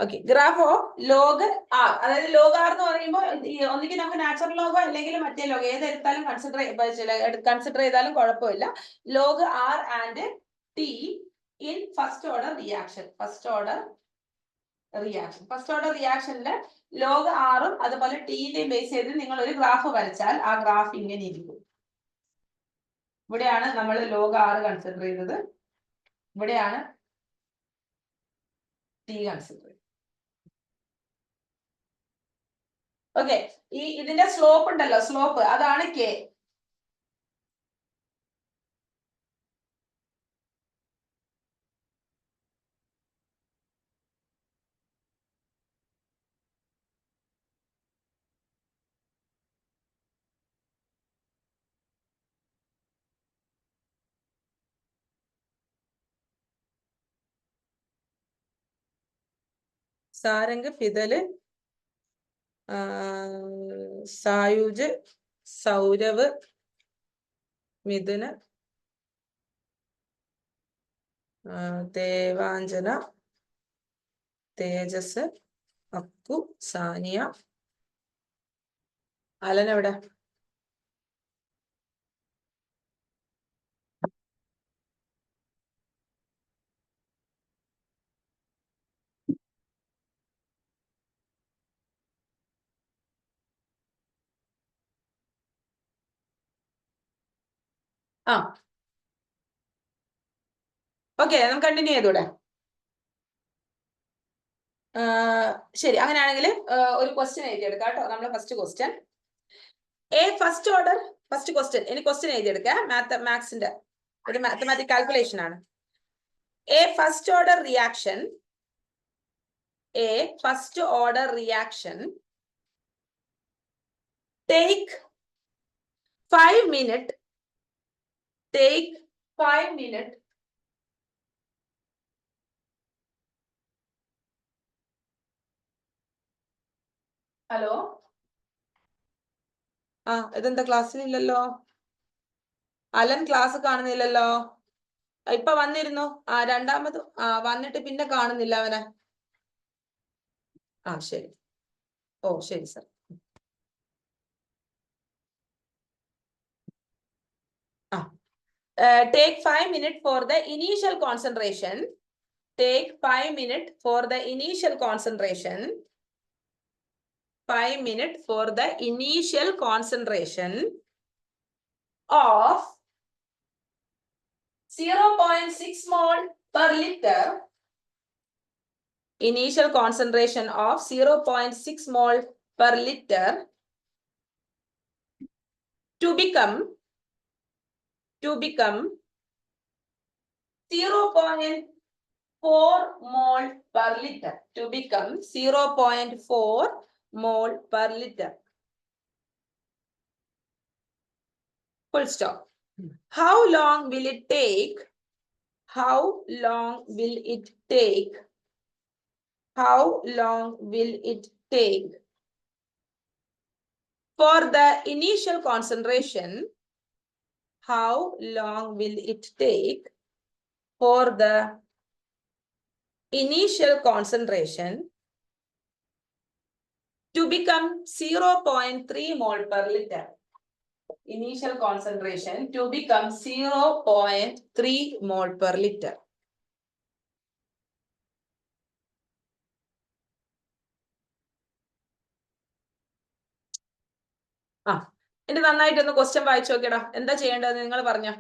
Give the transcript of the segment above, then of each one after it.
Okay, graph of log R, അതായത് log R എന്ന് പറയുമ്പോൾ ഒന്നിക്ക് നമുക്ക് നാച്ചുറൽ ലോഗോ അല്ലെങ്കിൽ മറ്റേ ലോഗ് ഏതെടുത്താലും കൺസിഡർ ചെയ്താലും കുഴപ്പമില്ല. Log R and T in first order reaction. First order റിയാക്ഷനില് ലോഗ് ആറും അതുപോലെ ടിന്റെയും ബേസ് ചെയ്ത് നിങ്ങൾ ഒരു ഗ്രാഫ് വരച്ചാൽ ആ ഗ്രാഫ് ഇങ്ങനെ ഇരിക്കും. ഇവിടെയാണ് നമ്മൾ ലോഗ് ആറ് കൺസിഡർ ചെയ്തത്, ഇവിടെയാണ് ടി കൺസിഡർ ചെയ്തത്. ഓക്കെ, ഇതിന്റെ സ്ലോപ്പ് ഉണ്ടല്ലോ, സ്ലോപ്പ് അതാണ് കെ. സാരംഗ്, ഫിദല്, സായുജ്, സൗരവ്, മിഥുന്, ദേവാഞ്ജന, തേജസ്, അക്കു, സാനിയ, അലൻ എവിടെ? ആ ഓക്കെ, നമുക്ക് കണ്ടിന്യൂ ചെയ്തൂടെ? ശരി, അങ്ങനെയാണെങ്കിൽ ഒരു ക്വസ്റ്റ്യൻ എഴുതിയെടുക്കാം കേട്ടോ. നമ്മുടെ ഫസ്റ്റ് ക്വസ്റ്റ്യൻ ഫസ്റ്റ് ക്വസ്റ്റ്യൻ. ഇനി ക്വസ്റ്റ്യൻ എഴുതിയെടുക്കാം. മാത്സിന്റെ ഒരു മാത്തമാറ്റിക് കാൽക്കുലേഷൻ ആണ്. A first order reaction take 5 minutes hello, ഇതെന്താ ക്ലാസ്സിലില്ലല്ലോ? അലൻ ക്ലാസ് കാണുന്നില്ലല്ലോ. ഇപ്പൊ വന്നിരുന്നു. രണ്ടാമത് വന്നിട്ട് പിന്നെ കാണുന്നില്ല അവനെ. ശരി. ഓ ശരി sir. Take 5 minutes for the initial concentration. Take 5 minutes for the initial concentration. 5 minutes for the initial concentration of 0.6 mole per liter. Initial concentration of 0.6 mole per liter to become 0.4 mole per liter. To become 0.4 mole per liter. Full stop. How long will it take? How long will it take for the initial concentration? How long will it take for the initial concentration to become 0.3 mole per liter? Initial concentration to become 0.3 mole per liter. ഇനി നന്നായിട്ടൊന്ന് question വായിച്ചു നോക്കിയടാ. എന്താ ചെയ്യേണ്ടത് നിങ്ങൾ പറഞ്ഞോ.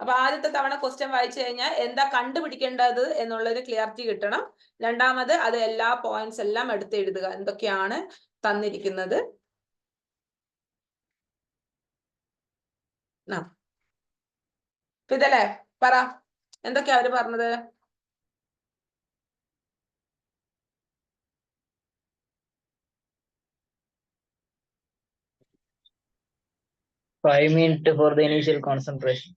അപ്പൊ ആദ്യത്തെ തവണ ക്വസ്റ്റ്യൻ വായിച്ചു കഴിഞ്ഞാൽ എന്താ കണ്ടുപിടിക്കേണ്ടത് എന്നുള്ളൊരു ക്ലിയറിറ്റി കിട്ടണം. രണ്ടാമത് അത് എല്ലാ പോയിന്റ്സ് എല്ലാം എടുത്ത് എഴുതുക, എന്തൊക്കെയാണ് തന്നിരിക്കുന്നത്. ഇതല്ലേ പറ, എന്തൊക്കെയാ അവര് പറഞ്ഞത്? 5 minutes for the initial concentration.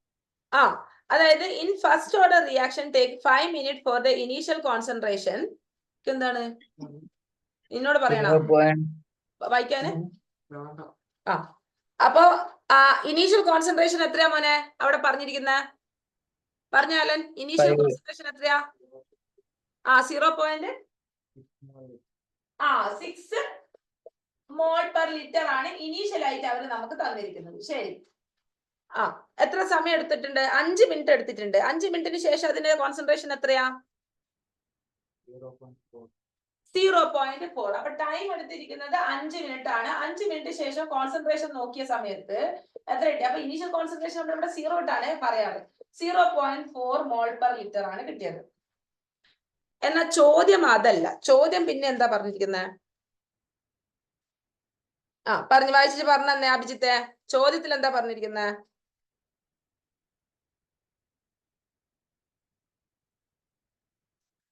അതായത് in first order reaction take 5 minutes for the initial concentration. എന്താണ് നിന്നോട് പറയണം വായിക്കാന്? അപ്പൊ ഇനീഷ്യൽ കോൺസെൻട്രേഷൻ എത്രയാ മോനെ അവിടെ പറഞ്ഞിരിക്കുന്ന? പറഞ്ഞാലൻ ഇനീഷ്യൽ 5. കോൺസെൻട്രേഷൻ എത്രയാ? 6 മോൾ പെർ ലിറ്റർ ആണ് ഇനീഷ്യൽ ആയിട്ട് അവർ നമുക്ക് തന്നിരിക്കുന്നത്. ശരി, എത്ര സമയം എടുത്തിട്ടുണ്ട്? 5 മിനിറ്റ് എടുത്തിട്ടുണ്ട്. 5 മിനിറ്റിന് ശേഷം അതിന്റെ കോൺസെൻട്രേഷൻ എത്രയാ? 0.4. അപ്പൊ ടൈം എടുത്തിരിക്കുന്നത് 5 മിനിറ്റ് ആണ്. 5 മിനിറ്റ് ശേഷം കോൺസെൻട്രേഷൻ നോക്കിയ സമയത്ത് എത്ര കിട്ടി? അപ്പൊ ഇനീഷ്യൽ കോൺസെൻട്രേഷൻ നമ്മൾ ഇവിടെ 0 ഇട്ടാണ് പറയാറ്. 0.4 മോൾ പെർ ലിറ്റർ ആണ് കിട്ടിയത്. എന്നാൽ ചോദ്യം അതല്ല. ചോദ്യം പിന്നെ എന്താ പറഞ്ഞിരിക്കുന്നത്? വായിച്ചിട്ട് പറഞ്ഞേ അഭിജിത്തെ. ചോദ്യത്തിൽ എന്താ പറഞ്ഞിരിക്കുന്നത്?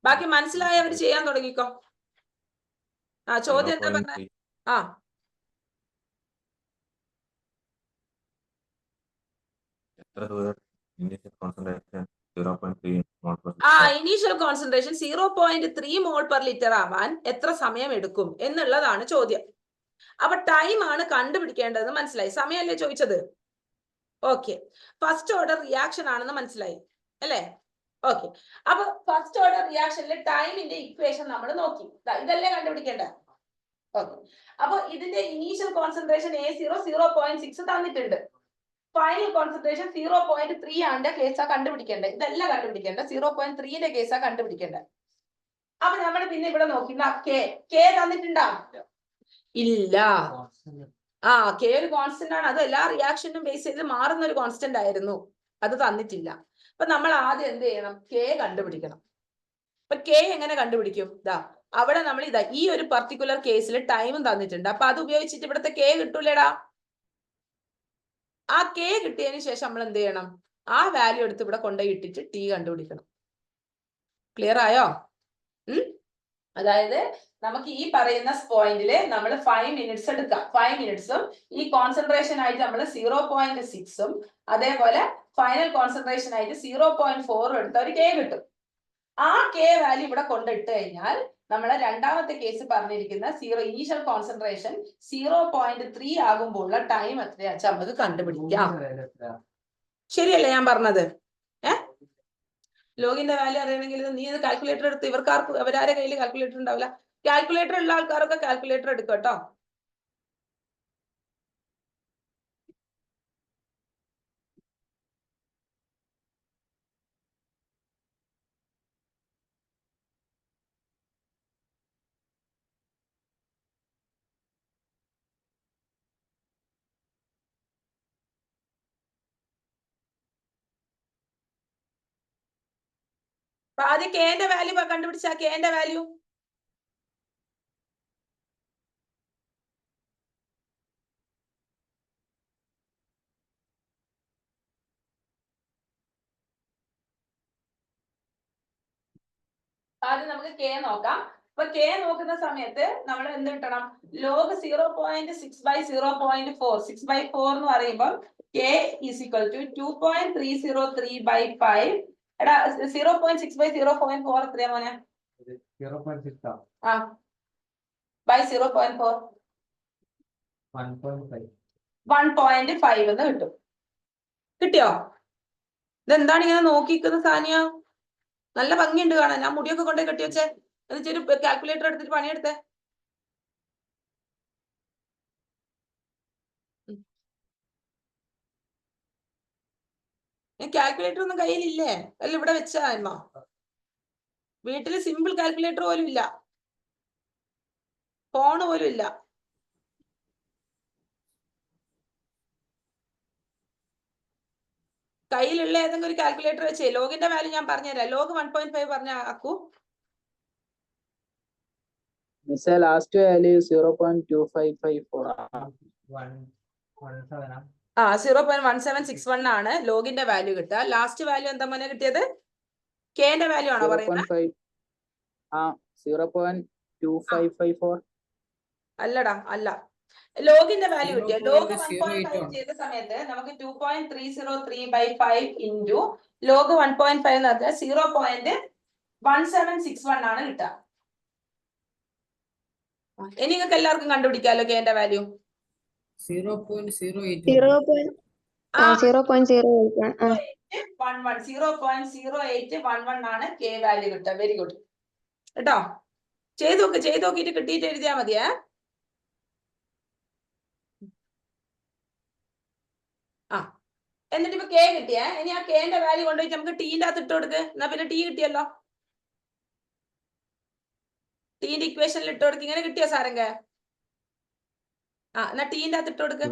ബാക്കി മനസ്സിലായവർ ചെയ്യാൻ തുടങ്ങിക്കോ. ചോദ്യം എന്താ പറഞ്ഞ? Initial concentration 0.3 mole per litre ആവാൻ എത്ര സമയം എടുക്കും എന്നുള്ളതാണ് ചോദ്യം. അപ്പൊ ടൈം ആണ് കണ്ടുപിടിക്കേണ്ടതെന്ന് മനസ്സിലായി. സമയമല്ലേ ചോദിച്ചത്? ഓക്കെ, ഫസ്റ്റ് ഓർഡർ റിയാക്ഷൻ ആണെന്ന് മനസ്സിലായി അല്ലേ? ഓക്കെ, അപ്പൊ ഫസ്റ്റ് ഓർഡർ റിയാക്ഷനിൽ ടൈമിന്റെ ഇക്വേഷൻ നമ്മൾ നോക്കി. ഇതല്ലേ കണ്ടുപിടിക്കേണ്ടത്? ഓക്കെ, അപ്പൊ ഇതിന്റെ ഇനീഷ്യൽ കോൺസെൻട്രേഷൻ A0 0.6 തന്നിട്ടുണ്ട്. ഫൈനൽ കോൺസെൻട്രേഷൻ 0.3 ആണ് കേസാ കണ്ടുപിടിക്കേണ്ടത്. ഇതല്ല കണ്ടുപിടിക്കേണ്ടത്, 0.3ന്റെ കേസാ കണ്ടുപിടിക്കേണ്ടത്. അപ്പൊ നമ്മൾ പിന്നെ ഇവിടെ നോക്കുന്ന കെ തന്നിട്ടുണ്ടോ? ഇല്ല. കെ ഒരു കോൺസ്റ്റന്റ് ആണ്. അത് എല്ലാ റിയാക്ഷനും ബേസ് ചെയ്ത് മാറുന്ന ഒരു കോൺസ്റ്റന്റ് ആയിരുന്നു. അത് തന്നിട്ടില്ല. അപ്പൊ നമ്മൾ ആദ്യം എന്ത് ചെയ്യണം? കെ കണ്ടുപിടിക്കണം. അപ്പൊ കെ എങ്ങനെ കണ്ടുപിടിക്കും? അവിടെ നമ്മൾ ഈ ഒരു പർട്ടിക്കുലർ കേസിൽ ടൈമും തന്നിട്ടുണ്ട്. അപ്പൊ അത് ഉപയോഗിച്ചിട്ട് ഇവിടുത്തെ കെ കിട്ടൂലേടാ. ആ കെ കിട്ടിയതിന് ശേഷം നമ്മൾ എന്ത് ചെയ്യണം? ആ വാല്യൂ എടുത്ത് ഇവിടെ കൊണ്ടുപോയി ഇട്ടിട്ട് ടി കണ്ടുപിടിക്കണം. ക്ലിയർ ആയോ? അതായത് നമുക്ക് ഈ പറയുന്ന പോയിന്റില് നമ്മൾ 5 മിനിറ്റ്സ് എടുക്കാം. 5 മിനിറ്റ്സും ഈ കോൺസെൻട്രേഷൻ ആയിട്ട് നമ്മൾ 0.6ഉം അതേപോലെ ഫൈനൽ കോൺസെൻട്രേഷൻ ആയിട്ട് 0.4 എടുത്ത ഒരു കെ കിട്ടും. ആ കെ വാല്യൂ ഇവിടെ കൊണ്ടിട്ട് കഴിഞ്ഞാൽ നമ്മളെ രണ്ടാമത്തെ കേസ് പറഞ്ഞിരിക്കുന്ന ഇനീഷ്യൽ കോൺസെൻട്രേഷൻ 0.3 ആകുമ്പോഴുള്ള ടൈം എത്രയാച്ചാൽ നമുക്ക് കണ്ടുപിടിക്കാം. ശരിയല്ലേ ഞാൻ പറഞ്ഞത്? ലോഗിന്റെ വാല്യൂ അറിയണമെങ്കിൽ നീ ഇത് കാൽക്കുലേറ്റർ എടുത്ത്, ഇവർക്കാർക്ക് അവരാരെ കയ്യിൽ കാൽക്കുലേറ്റർ ഉണ്ടാവില്ല. കാൽക്കുലേറ്റർ ഉള്ള ആൾക്കാരൊക്കെ കാൽക്കുലേറ്റർ എടുക്കും കേട്ടോ. അപ്പൊ ആദ്യം കെന്റെ വാല്യൂ കണ്ടുപിടിച്ച കെന്റെ വാല്യൂ ആദ്യം നമുക്ക് കെ നോക്കാം. അപ്പൊ കെ നോക്കുന്ന സമയത്ത് നമ്മൾ എന്ത് കിട്ടണം? ലോഗ് 0.6/0.4. 6/4 എന്ന് പറയുമ്പോൾ കെ ഈസ് ഈക്വൽ ടു 2.303/5. എടാ 0.6/0.4 എത്രയാ മോനെ? 0.6 by 0.4 1.5 എന്ന് കിട്ടും. കിട്ടിയോ? ഇതെന്താണ് ഇങ്ങനെ നോക്കിക്കുന്ന സാനിയ? നല്ല ഭംഗിയുണ്ട് കാണാൻ. ഞാൻ മുടിയൊക്കെ കൊണ്ടേ കെട്ടി വെച്ചേ. എന്നിട്ടൊരു കാൽക്കുലേറ്റർ എടുത്തിട്ട് പണിയെടുത്തേ. കാൽക്കുലേറ്റർ ഒന്നും കയ്യിലില്ലേ? അല്ല ഇവിടെ വെച്ചാ അമ്മ. വീട്ടില് സിമ്പിൾ കാൽക്കുലേറ്റർ പോലും ഇല്ല, ഫോണ് പോലും ഇല്ല. കയ്യിലുള്ള ഏതെങ്കിലും ഒരു കാൽക്കുലേറ്റർ വെച്ചേ. ലോഗിന്റെ വാല്യൂ ഞാൻ പറഞ്ഞുതരാം. ലോഗ് 1.5 പറഞ്ഞ ആക്കൂ. Last value 0.2554. 0.1761 ആണ് ലോഗിന്റെ വാല്യൂ കിട്ടുക. ലാസ്റ്റ് വാല്യൂ എന്താ മോനെ കിട്ടിയത്? കെന്റെ വാല്യൂ ആണോ പറയുന്നത്? 0.2554. അല്ലടാ, അല്ല. ലോഗിന്റെ വാല്യൂ കിട്ടിയ ലോഗ് 1.5 ചെയ്ത സമയത്ത് നമുക്ക് 2.303/5 ഇൻറ്റു ലോഗ് 1.5 എന്ന് പറഞ്ഞാൽ 0.1761 ആണ് കിട്ടുക. ഇനി നിങ്ങൾക്ക് എല്ലാവർക്കും കണ്ടുപിടിക്കാമല്ലോ കെന്റെ വാല്യൂ. 0.08. 0.0811 0.0811 ആണ് കെ വാല്യൂ കിട്ടുക. വെരി ഗുഡ് കേട്ടോ. ചെയ്ത് നോക്കിയിട്ട് കിട്ടിയിട്ട് എഴുതിയാൽ മതിയേ. ആ എന്നിട്ട് ഇപ്പൊ കെ കിട്ടിയേ. ഇനി ആ കെന്റെ വാല്യൂ കൊണ്ടുപോയിട്ട് നമുക്ക് ടീന്റെ അകത്ത് ഇട്ട് കൊടുക്ക്. എന്നാ പിന്നെ ടി കിട്ടിയല്ലോ. ടീന്റെ ഇക്വേഷനിൽ ഇട്ട് കൊടുക്ക്. ഇങ്ങനെ കിട്ടിയോ സാരംഗ? ആ എന്നാ ടീന്റെ അകത്ത് ഇട്ട് കൊടുക്ക്.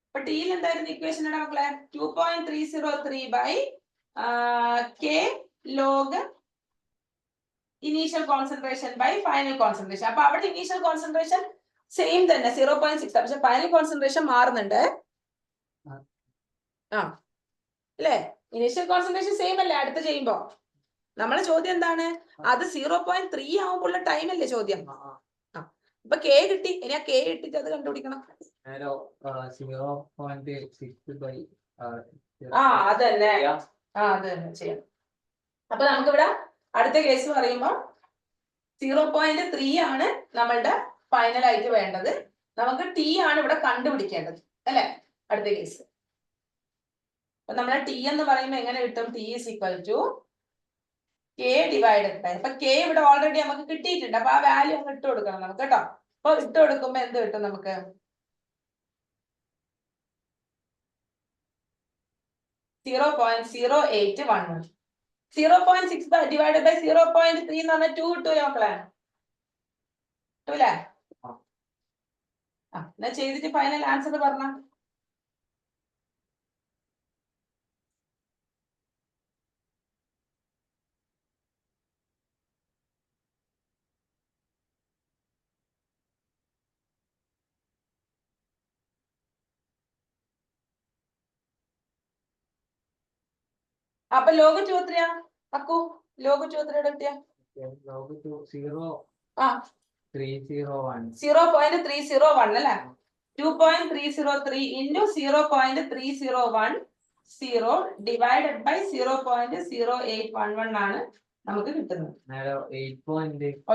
അപ്പൊ ടിയിൽ എന്തായിരുന്നു ഇക്വേഷൻ ഇടാ മക്കളെ? 2.303 by K log initial concentration by final concentration. അപ്പൊ അവിടെ ഇനീഷ്യൽ കോൺസെൻട്രേഷൻ സെയിം തന്നെ 0.6, പക്ഷെ ഫൈനൽ കോൺസെൻട്രേഷൻ മാറുന്നുണ്ട്. ആ അല്ലേ? ഇനീഷ്യൽ കോൺസെൻട്രേഷൻ സെയിം അല്ലേ അടുത്ത് ചെയ്യുമ്പോ? നമ്മളെ ചോദ്യം എന്താണ്? അത് 0.3 ആവുമ്പോഴുള്ള ടൈം അല്ലേ ചോദ്യം? ഇപ്പൊ കെ കിട്ടി. ഇനി ആ കെ ഇട്ടിട്ട് അത് കണ്ടുപിടിക്കണം. അതന്നെ ചെയ്യാം. അപ്പൊ നമുക്കിവിടെ അടുത്ത കേസ് പറയുമ്പോ 0.3 ആണ് നമ്മളുടെ ഫൈനൽ ആയിട്ട് വേണ്ടത്. നമുക്ക് ടി ആണ് ഇവിടെ കണ്ടുപിടിക്കേണ്ടത് അല്ലെ? അടുത്ത കേസ് അപ്പൊ നമ്മളെ ടി എന്ന് പറയുമ്പോ എങ്ങനെ കിട്ടും? T is equal to K divided by, അപ്പൊ കെ ഇവിടെ ഓൾറെഡി നമുക്ക് കിട്ടിയിട്ടുണ്ട്. അപ്പൊ ആ വാല്യൂ ഒന്ന് ഇട്ട് കൊടുക്കണം നമുക്ക് കേട്ടോ. അപ്പൊ ഇട്ട് കൊടുക്കുമ്പോ എന്ത് കിട്ടും നമുക്ക്? 0.0811. 0.6 divided by 0.3 എന്ന് പറഞ്ഞാൽ 2 കിട്ടൂലേ മക്കളെ? കിട്ടൂലേ? എന്നാ ചെയ്തിട്ട് ഫൈനൽ ആൻസർ പറഞ്ഞ. അപ്പൊ ലോഗ് 2 എത്രയാ അക്കു? ലോഗ് 2 എത്രയുടെ കിട്ടിയ? 0.301 അല്ലേ? 2.303 into 0.3010 divided by 0.0811 ആണ് നമുക്ക് കിട്ടുന്നത്.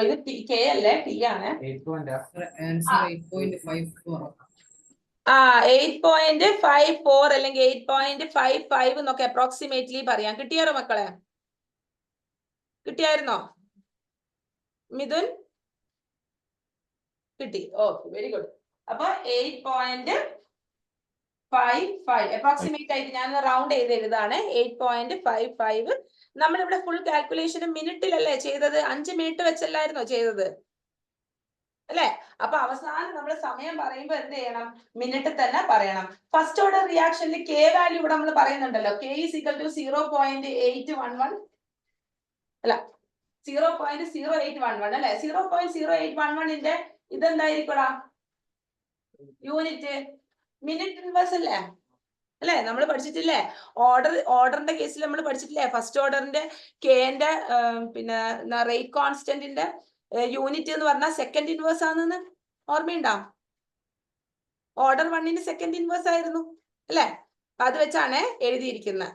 ഇത് കെ അല്ലേ? ടി ആണ്. 8.54 അല്ലെങ്കിൽ 8.55 എന്നൊക്കെ അപ്രോക്സിമേറ്റ്ലി പറയാം. കിട്ടിയാരോ മക്കളെ? കിട്ടിയായിരുന്നോ മിഥുൻ? കിട്ടി. Okay, very good. അപ്പൊ 8.55 അപ്രോക്സിമേറ്റ് ആയിട്ട് ഞാൻ റൗണ്ട് ചെയ്ത് എഴുതാണ്. 8.55. നമ്മളിവിടെ ഫുൾ കാൽക്കുലേഷൻ മിനിറ്റിലല്ലേ ചെയ്തത്? 5 മിനിറ്റ് വെച്ചല്ലായിരുന്നോ ചെയ്തത് അല്ലെ? അപ്പൊ അവസാനം നമ്മൾ സമയം പറയുമ്പോ എന്ത് ചെയ്യണം? മിനിറ്റ് തന്നെ പറയണം. ഫസ്റ്റ് ഓർഡർ റിയാക്ഷനിൽ കെ വാല്യൂ ഇവിടെ നമ്മൾ പറയുന്നുണ്ടല്ലോ. കെ ഈസ് ഈക്വൽ ടു 0.811 അല്ല 0.0811 അല്ലെ? 0.0811ന്റെ ഇതെന്തായിരിക്കടാ? യൂണിറ്റ് മിനിറ്റ് ഇൻവേഴ്സ് അല്ലേ? അല്ലെ? നമ്മൾ പഠിച്ചിട്ടില്ലേ? ഓർഡറിന്റെ കേസിൽ നമ്മൾ പഠിച്ചിട്ടില്ലേ? ഫസ്റ്റ് ഓർഡറിന്റെ കെന്റെ പിന്നെ റേറ്റ് കോൺസ്റ്റന്റിന്റെ യൂണിറ്റ് എന്ന് പറഞ്ഞാൽ സെക്കൻഡ് ഇൻവേഴ്സ് ആണെന്ന് ഓർമ്മയുണ്ടോ? ഓർഡർ 1ന് സെക്കൻഡ് ഇൻവേഴ്സ് ആയിരുന്നു അല്ലെ? അത് വെച്ചാണ് എഴുതിയിരിക്കുന്നത്.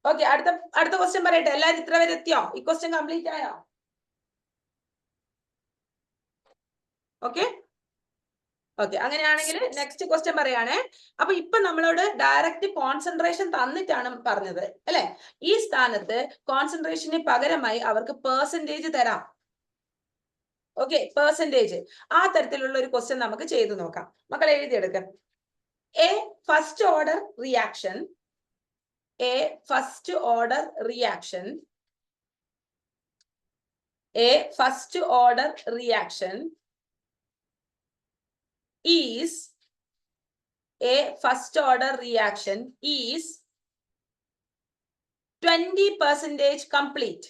ഓക്കെ, അടുത്ത ക്വസ്റ്റ്യൻ പറയട്ടെ. എല്ലാവരും ഇത്ര വരെ എത്തിയോ? ഈ ക്വസ്റ്റ്യൻ കംപ്ലീറ്റ് ആയോ? ഓക്കെ ഓക്കെ, അങ്ങനെയാണെങ്കിൽ നെക്സ്റ്റ് ക്വസ്റ്റ്യൻ പറയാണ്. അപ്പൊ ഇപ്പൊ നമ്മളോട് ഡയറക്റ്റ് കോൺസെൻട്രേഷൻ തന്നിട്ടാണ് പറഞ്ഞത് അല്ലെ? ഈ സ്ഥാനത്ത് കോൺസെൻട്രേഷന് പകരമായി അവർക്ക് പെർസെന്റേജ് തരാം. Okay, percentage. ആ തരത്തിലുള്ള ഒരു ക്വസ്റ്റ്യൻ നമുക്ക് ചെയ്തു നോക്കാം. മക്കളെ എഴുതിയെടുക്കാം. A first order reaction is 20% complete.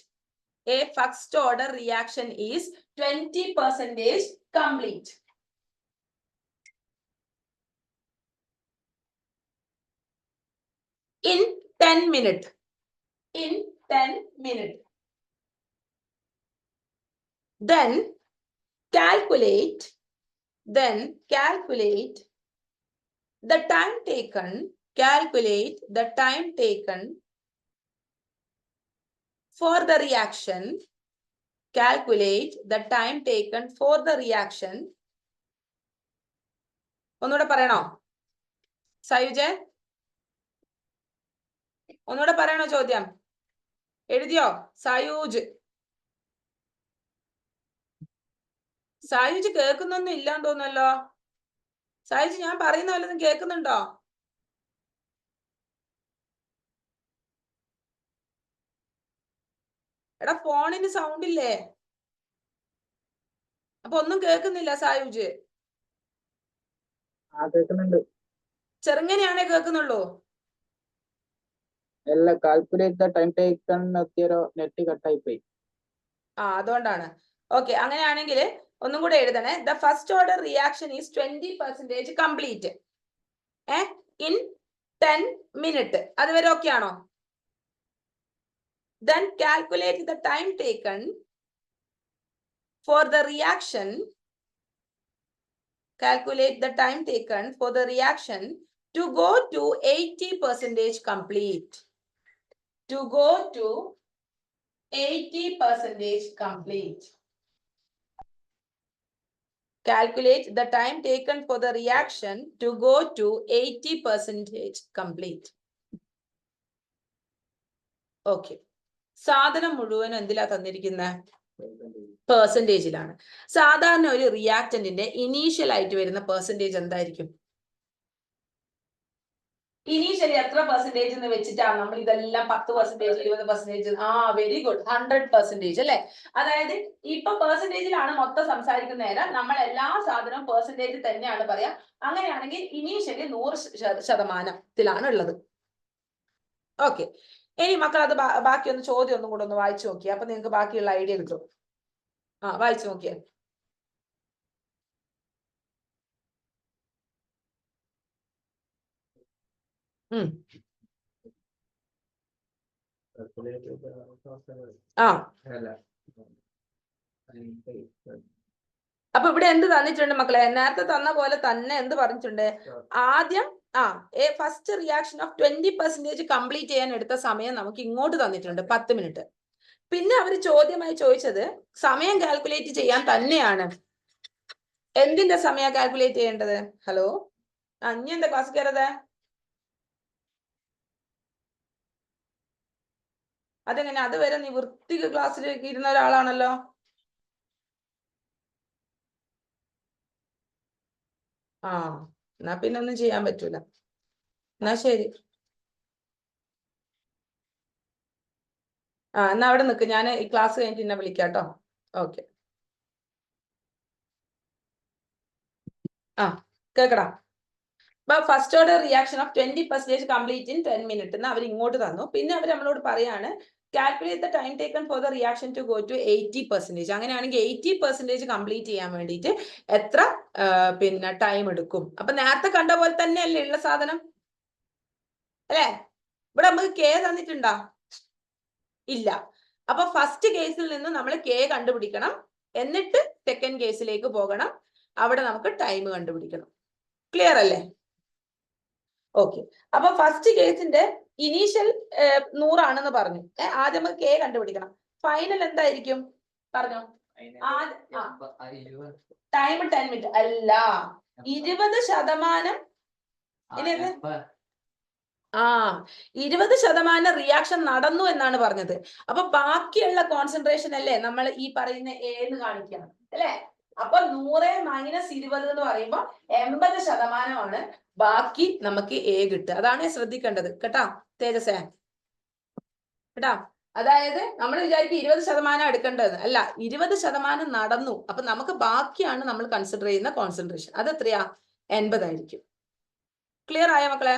A first order reaction is 20% complete. In 10 minutes. Then calculate the time taken. For the reaction. Calculate the time taken for the reaction ഒന്നുകൂടെ പറയണോ സായുജ്? ഒന്നുകൂടെ പറയണോ ചോദ്യം? എഴുതിയോ സായൂജ്? സായുജ് കേൾക്കുന്നൊന്നും ഇല്ലാന്ന് തോന്നുന്നല്ലോ. സായുജ് ഞാൻ പറയുന്ന വല്ലതും കേൾക്കുന്നുണ്ടോ? എടാ ഫോണിന് സൗണ്ട് ഇല്ലേ? അപ്പൊ ഒന്നും കേൾക്കുന്നില്ല സായുജ്. കേൾക്കുന്നുണ്ട്. ചെറുങ്ങനെയാണേ കേൾക്കുന്നുള്ളൂ. അല്ല, കാൽക്കുലേറ്റ് ദ ടൈം ടേക്കൺ എത്തിയൊരു നെറ്റ് കട്ടായി പോയി. അതുകൊണ്ടാണ്. ഓക്കെ, അങ്ങനെയാണെങ്കിൽ ഒന്നും കൂടെ എഴുതണേ. The first order reaction is 20% complete in 10 minutes. അതുവരെ ഓക്കെ ആണോ? Then calculate the time taken for the reaction. Calculate the time taken for the reaction to go to 80% complete. To go to 80% complete. Calculate the time taken for the reaction to go to 80% complete. Okay. സാധനം മുഴുവൻ എന്തിലാ തന്നിരിക്കുന്നത്? പെർസെന്റേജിലാണ്. സാധാരണ ഒരു റിയാക്ടന്റിന്റെ initial ആയിട്ട് വരുന്ന percentage എന്തായിരിക്കും? Initially എത്ര percentage എന്ന് വെച്ചിട്ടാണ് നമ്മൾ ഇതെല്ലാം 10%, 20%? വെരി ഗുഡ്, 100% അല്ലെ? അതായത് ഇപ്പൊ പെർസെന്റേജിലാണ് മൊത്തം സംസാരിക്കുന്ന നേരം നമ്മൾ എല്ലാ സാധനവും പെർസെന്റേജ് തന്നെയാണ് പറയാ. അങ്ങനെയാണെങ്കിൽ ഇനീഷ്യലി 100% ഉള്ളത്. ഓക്കെ, ഇനി മക്കൾ അത് ബാക്കി ഒന്ന് ചോദ്യം ഒന്നും കൂടെ ഒന്ന് വായിച്ചു നോക്കിയേ. അപ്പൊ നിങ്ങൾക്ക് ബാക്കിയുള്ള ഐഡിയ കിട്ടും. വായിച്ചു നോക്കിയേ. അപ്പൊ ഇവിടെ എന്ത് തന്നിട്ടുണ്ട് മക്കളെ? നേരത്തെ തന്ന പോലെ തന്നെ എന്ത് പറഞ്ഞിട്ടുണ്ട്? ആദ്യം ഫസ്റ്റ് റിയാക്ഷൻ ഓഫ് 20% കംപ്ലീറ്റ് ചെയ്യാൻ എടുത്ത സമയം നമുക്ക് ഇങ്ങോട്ട് തന്നിട്ടുണ്ട്, 10 minutes. പിന്നെ അവർ ചോദ്യമായി ചോദിച്ചത് സമയം കാൽക്കുലേറ്റ് ചെയ്യാൻ തന്നെയാണ്. എന്തിന്റെ സമയം കാൽക്കുലേറ്റ് ചെയ്യേണ്ടത്? ഹലോ, ഇനി എന്താ ക്ലാസ് കയറത്? അതെങ്ങനെ? അതുവരെ നീ വൃത്തിക്ക് ക്ലാസ്സിലേക്ക് ഇരുന്ന ഒരാളാണല്ലോ. എന്നാ പിന്നെ ഒന്നും ചെയ്യാൻ പറ്റൂല. എന്നാ ശരി. എന്നാ അവിടെ നിൽക്ക്, ഞാൻ ഈ ക്ലാസ് കഴിഞ്ഞിട്ട് എന്നെ വിളിക്കാട്ടോ. ഓക്കെ. കേക്കടാ. First order reaction of 20% complete in 10 minutes എന്ന് അവർ ഇങ്ങോട്ട് തന്നു. പിന്നെ അവർ നമ്മളോട് പറയാണ് calculate the time taken for the reaction to go to 80%. അങ്ങനെയാണെങ്കിൽ 80% കംപ്ലീറ്റ് ചെയ്യാൻ വേണ്ടിയിട്ട് എത്ര പിന്നെ ടൈം എടുക്കും? അപ്പൊ നേരത്തെ കണ്ട പോലെ തന്നെയല്ലേ ഉള്ള സാധനം അല്ലേ? ഇവിടെ നമുക്ക് കെ തന്നിട്ടുണ്ടോ? ഇല്ല. അപ്പൊ ഫസ്റ്റ് കേസിൽ നിന്ന് നമ്മൾ കെ കണ്ടുപിടിക്കണം, എന്നിട്ട് സെക്കൻഡ് കേസിലേക്ക് പോകണം. അവിടെ നമുക്ക് ടൈം കണ്ടുപിടിക്കണം. ക്ലിയർ അല്ലേ? ഓക്കെ. അപ്പൊ ഫസ്റ്റ് കേസിന്റെ ഇനീഷ്യൽ 100 ആണെന്ന് പറഞ്ഞു. ആദ്യം നമുക്ക് കെ കണ്ടുപിടിക്കണം. ഫൈനൽ എന്തായിരിക്കും പറഞ്ഞോ? ടൈം 10 minutes അല്ല, 20%. 20% റിയാക്ഷൻ നടന്നു എന്നാണ് പറഞ്ഞത്. അപ്പൊ ബാക്കിയുള്ള കോൺസെൻട്രേഷൻ അല്ലേ നമ്മൾ ഈ പറയുന്ന എ എന്ന് കാണിക്കണം അല്ലെ? അപ്പൊ 100 - 20 എന്ന് പറയുമ്പോ 80% ബാക്കി നമുക്ക് എ കിട്ടുക. അതാണ് ശ്രദ്ധിക്കേണ്ടത് കേട്ടാ തേജസേ. കേട്ടാ, അതായത് നമ്മൾ വിചാരിക്കും 20% എടുക്കേണ്ടത് അല്ല, 20% നടന്നു. അപ്പൊ നമുക്ക് ബാക്കിയാണ് നമ്മൾ കൺസിഡർ ചെയ്യുന്ന കോൺസെൻട്രേഷൻ. അത് എത്രയാ? 80 ആയിരിക്കും. ക്ലിയർ ആയോ മക്കളെ?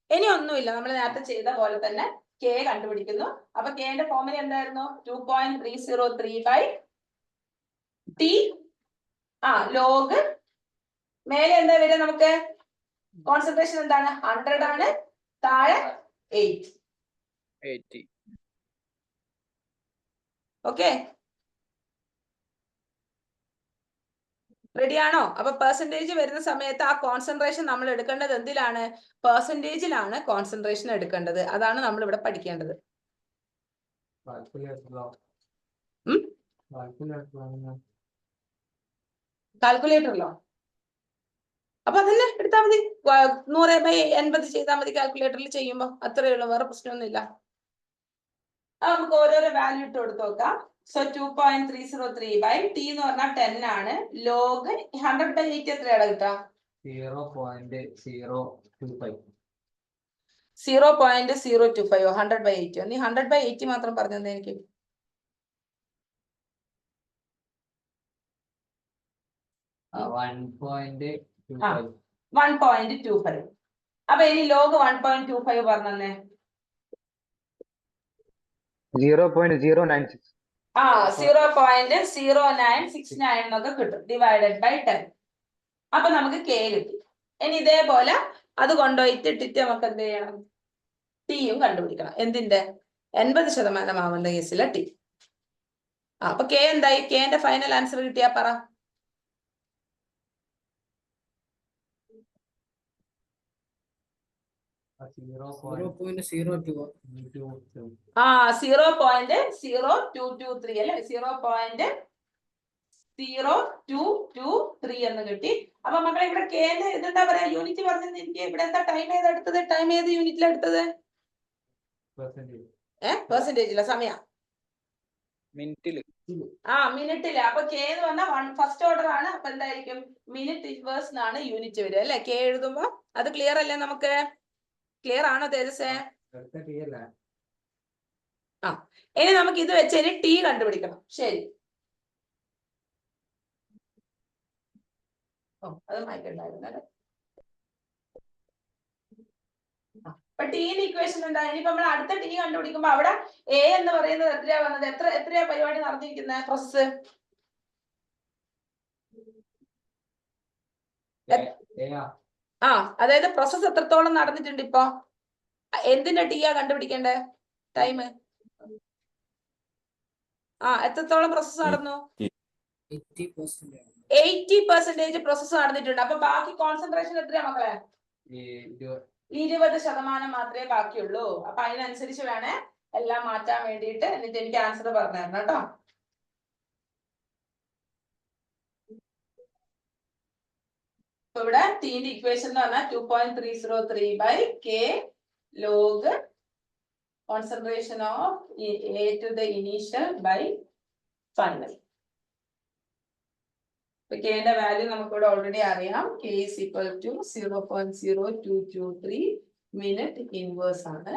ഇനി ഒന്നുമില്ല, നമ്മൾ നേരത്തെ ചെയ്ത പോലെ തന്നെ കെ കണ്ടുപിടിക്കുന്നു. അപ്പൊ കെന്റെ ഫോർമുല എന്തായിരുന്നു? 2.3035 ടി ലോഗ് മേലെ എന്താ വരിക? നമുക്ക് കോൺസെൻട്രേഷൻ എന്താണ്? 100 ആണ്, താഴെ 80. ഓക്കെ, റെഡി ആണോ? അപ്പൊ പെർസെന്റേജ് വരുന്ന സമയത്ത് ആ കോൺസെൻട്രേഷൻ നമ്മൾ എടുക്കേണ്ടത് എന്തിലാണ്? പെർസെന്റേജിലാണ് കോൺസെൻട്രേഷൻ എടുക്കേണ്ടത്. അതാണ് നമ്മൾ ഇവിടെ പഠിക്കേണ്ടത്. കാൽക്കുലേറ്ററിലോ? അപ്പൊ അതന്നെ എടുത്താൽ മതി. 100/80 ചെയ്താൽ മതി കാൽക്കുലേറ്ററിൽ ചെയ്യുമ്പോൾ. അത്രയേ ഉള്ളൂ, വേറെ പ്രശ്നമൊന്നുമില്ല. അപ്പൊ നമുക്ക് ഓരോരോ വാല്യൂ ഇട്ട് കൊടുത്ത് നോക്കാം. സോ 2.303 ബൈ ടി എന്ന് പറഞ്ഞാൽ 10 ആണ്. ലോഗ് 100/8 എത്രയാണ് കിട്ടുക? 0.025. 0.025. 100/8. നീ 100/8 മാത്രം പറഞ്ഞത് എനിക്ക്. ആ, 1.25. 1.25. അപ്പൊ ഇനി ലോഗ് 1.25 പറഞ്ഞേ. 0.096. 0.0969 എന്നൊക്കെ കിട്ടും, ഡിവൈഡഡ് ബൈ 10. അപ്പൊ നമുക്ക് കെ കിട്ടി. ഇനി ഇതേപോലെ അത് കൊണ്ടുപോയിട്ട് ഇട്ടിട്ട് നമുക്ക് എന്ത് ചെയ്യണം? ടിയും കണ്ടുപിടിക്കണം. എന്തിന്റെ? 80% ആവുന്ന കേസിലെ ടി. അപ്പൊ കെ എന്തായി? കെന്റെ ഫൈനൽ ആൻസർ കിട്ടിയാ പറ. 0.022. 0.0223 അല്ലെ? 0.0223 എന്ന് കിട്ടി. അപ്പൊ മക്കളെ ഇവിടെ കെന്റെ ഇതെന്താ പറയാ? യൂണിറ്റ് പറഞ്ഞത് എനിക്ക്. ഇവിടെ എന്താ ടൈം ഏത് എടുത്തത്? ടൈം ഏത് യൂണിറ്റിലാണ് എടുത്തത്? പെർസെന്റേജില സമയം മിനിറ്റില്. മിനിറ്റില്. അപ്പൊ കെ എന്ന് പറഞ്ഞാൽ ഫസ്റ്റ് ഓർഡർ ആണ്. അപ്പൊ എന്തായിരിക്കും? മിനിറ്റ് ഇൻവേഴ്സ് എന്നാണ് യൂണിറ്റ് വരിക അല്ലെ? കെ എഴുതുമ്പോ അത് ക്ലിയർ അല്ലേ? നമുക്ക് ക്ലിയർ ആണോ തേജസേ? ഇനി നമുക്ക് ഇത് വെച്ച് ഇനി ടി കണ്ടുപിടിക്കണം. ശരി. അത് മാറ്റണ്ടായിരുന്നല്ലേ. അപ്പൊ ടീന്റെ ഇക്വേഷൻ എന്താ? ഇനിയിപ്പോ നമ്മൾ അടുത്ത ടി കണ്ടുപിടിക്കുമ്പോ അവിടെ എ എന്ന് പറയുന്നത് എത്രയാ വന്നത്? എത്രയാ പരിപാടി നടന്നിരിക്കുന്ന പ്രോസസ്? അതായത് പ്രോസസ് എത്രത്തോളം നടന്നിട്ടുണ്ട് ഇപ്പൊ? എന്തിന്റെ ടിയാ കണ്ടുപിടിക്കേണ്ടേ? ടൈം എത്രത്തോളം പ്രോസസ് നടന്നു? 80% പ്രോസസ് നടന്നിട്ടുണ്ട്. അപ്പൊ ബാക്കി കോൺസെൻട്രേഷൻ എത്രയാ മക്കളെ? 20% മാത്രമേ ബാക്കിയുള്ളൂ. അപ്പൊ അതിനനുസരിച്ച് വേണേ എല്ലാം മാറ്റാൻ വേണ്ടിയിട്ട്. എന്നിട്ട് എനിക്ക് ആൻസർ പറഞ്ഞു തരണം കേട്ടോ. ഇവിടെ ടീന്റെ ഇക്വേഷൻ എന്ന് പറഞ്ഞാൽ 2.303 by K log concentration of A to the initial by final. കെന്റെ വാല്യൂ നമുക്ക് ഇവിടെ ഓൾറെഡി അറിയാം. K is equal to 0.0223 minute inverse ആണ്.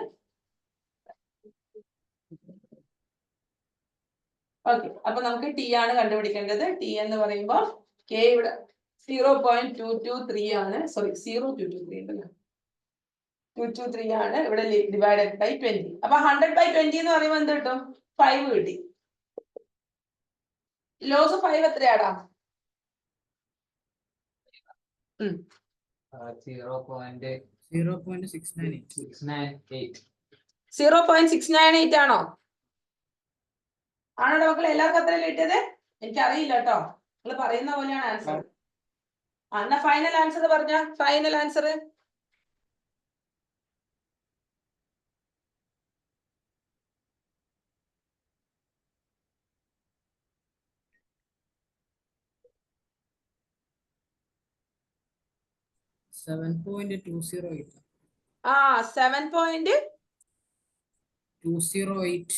ഓക്കെ, അപ്പൊ നമുക്ക് ടി ആണ് കണ്ടുപിടിക്കേണ്ടത്. ടി എന്ന് പറയുമ്പോൾ കെ ഇവിടെ 0.223 ആണ്. സോറി 0.223 ഉണ്ടല്ലോ, 223 ആണ് ഇവിടെ ഡിവൈഡഡ് ബൈ 20. അപ്പൊ 100/20 എന്ന് പറയുമ്പോൾ എന്ത് കിട്ടും? 5 കിട്ടി. ലോഗ് 5 എത്രയാടാ? 0.698 ആണോ? ആണോ മക്കളെ? എല്ലാവർക്കും അത്രയല്ലേ കിട്ടിയത്? എനിക്കറിയില്ല കേട്ടോ, നിങ്ങൾ പറയുന്ന പോലെയാണ് ആൻസർ. എന്നാ ഫൈനൽ ആൻസർ പറഞ്ഞ. Final answer 7.208. 7.208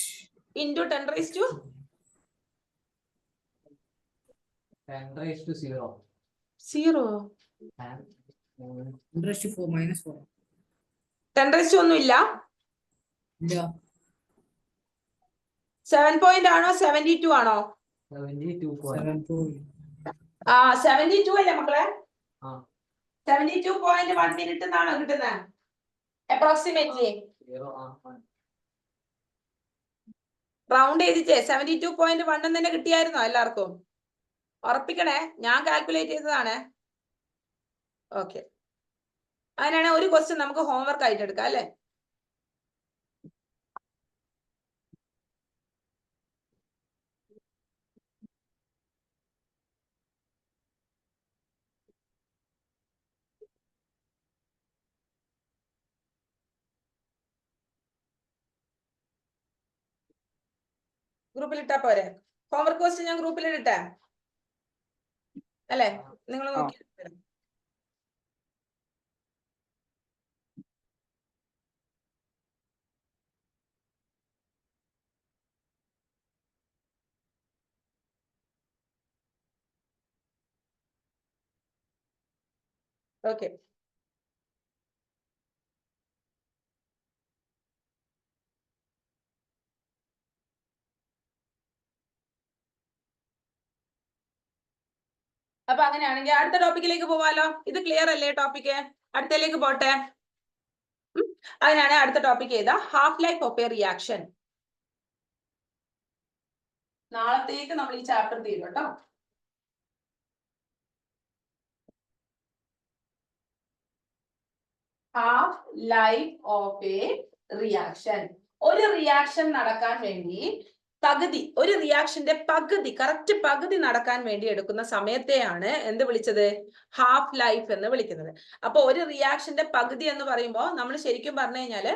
into 10 raised to 10⁻0. 0. 10⁻4 -4. 10 raised to ഒന്നുമില്ല. ഇല്ല. 7 point ആണോ 72 ആണോ? 72. 72 അല്ലേ മക്കളെ? 72.1 മിനിറ്റ് എന്നാണോ കിട്ടുന്നത്? അപ്രോക്സിമേറ്റ്ലി റൗണ്ട് ചെയ്തിട്ടേ 72.1 എന്ന് തന്നെ കിട്ടിയായിരുന്നോ എല്ലാവർക്കും? ഉറപ്പിക്കണേ, ഞാൻ കാൽക്കുലേറ്റ് ചെയ്തതാണ്. ഓക്കെ, അങ്ങനെയാണെങ്കിൽ ഒരു ക്വസ്റ്റ്യൻ നമുക്ക് ഹോംവർക്ക് ആയിട്ട് എടുക്കാം അല്ലെ? ഗ്രൂപ്പിൽ ഇട്ടാ പോരെ? ഹോംവർക്ക് ക്വസ്റ്റ്യൻ ഞാൻ ഗ്രൂപ്പിൽ ഇട്ടേ അല്ലെ? നിങ്ങൾ നോക്കി ഓക്കെ. അപ്പൊ അങ്ങനെയാണെങ്കിൽ അടുത്ത ടോപ്പിക്കിലേക്ക് പോവാലോ. ഇത് ക്ലിയർ അല്ലേ ടോപ്പിക്ക്? അടുത്തതിലേക്ക് പോട്ടെ. അതിനാണ് അടുത്ത ടോപ്പിക് ഏതാ? Half life of A reaction. നാളത്തേക്ക് നമ്മൾ ഈ ചാപ്റ്റർ തീരും കേട്ടോ. Half life of A reaction. ഒരു റിയാക്ഷൻ നടക്കാൻ വേണ്ടി പകുതി, ഒരു റിയാക്ഷന്റെ പകുതി, കറക്റ്റ് പകുതി നടക്കാൻ വേണ്ടി എടുക്കുന്ന സമയത്തെയാണ് എന്ത് വിളിച്ചത്? ഹാഫ് ലൈഫ് എന്ന് വിളിക്കുന്നത്. അപ്പൊ ഒരു റിയാക്ഷന്റെ പകുതി എന്ന് പറയുമ്പോൾ നമ്മൾ ശരിക്കും പറഞ്ഞു കഴിഞ്ഞാല്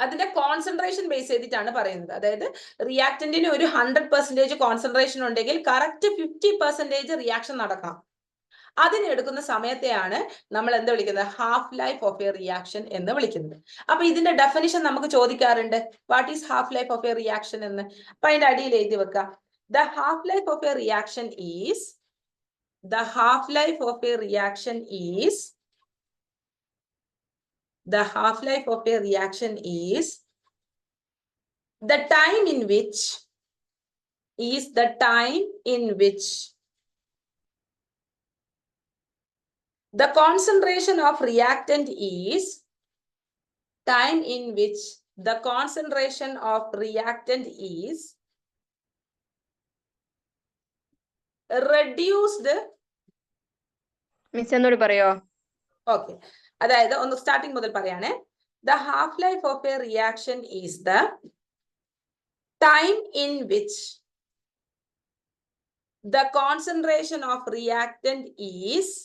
അതിന്റെ കോൺസെൻട്രേഷൻ ബേസ് ചെയ്തിട്ടാണ് പറയുന്നത്. അതായത് റിയാക്ടന്റിന് ഒരു 100% കോൺസെൻട്രേഷൻ ഉണ്ടെങ്കിൽ കറക്റ്റ് 50% റിയാക്ഷൻ നടക്കണം. അതിനെടുക്കുന്ന സമയത്തെയാണ് നമ്മൾ എന്ത് വിളിക്കുന്നത്? Half life of A reaction എന്ന് വിളിക്കുന്നത്. അപ്പൊ ഇതിന്റെ ഡെഫിനിഷൻ നമുക്ക് ചോദിക്കാറുണ്ട്, what is half life of A reaction എന്ന്. അപ്പൊ അതിന്റെ അടിയിൽ എഴുതി വെക്കുക, the half life of A reaction is, the half life of A reaction is, the half-life of a reaction is the time in which the concentration of reactant is reduced. Miss എന്നോട് പറയോ? Okay, അതായത് ഒന്ന് starting മുതൽ പറയാണ്. The half life of A reaction is the time in which the concentration of reactant is